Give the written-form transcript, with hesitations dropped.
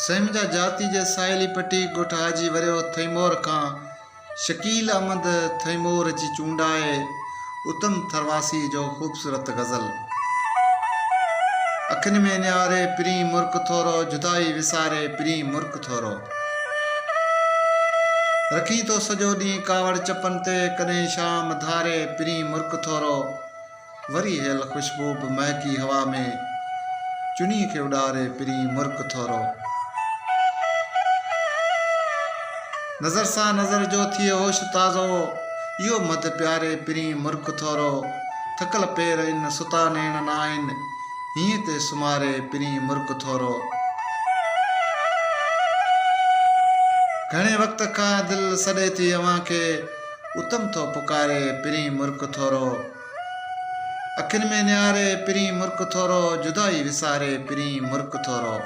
सैमजा जाति जे साइली पटी गोठ हाजी वरियो थैमोर खां शकील अहमद थैमोर जी चूंडाए उत्तम थरवासी जो खूबसूरत गज़ल। अखिन में न्यारे प्री मुर्क थोरो जुदाई विसारे प्री मुर्क थोरो रखी तो सजो ॾींहुं कावड़ चपन ते कॾहिं शाम धारे प्री मुर्क थोरो वरी हेल खुशबू बि महकी हवा में चुनी के उड़ारे प्री मुर्क थोरो नज़र सा नज़र जो थिए होश ताज़ो इहो मद प्यारे प्री मुर्क थोरो थकल पेर इन सुता नेण न आहिनि हीअं ते सुमारे प्री मुर्क थोरो घणे वक़्त खां दिलि सॾे थी अव्हां खे उत्तम थो पुकारे प्री मुर्क थोरो अखियुनि में निहारे प्री मुर्क थोरो जुदाई विसारे प्री मुर्क थोरो।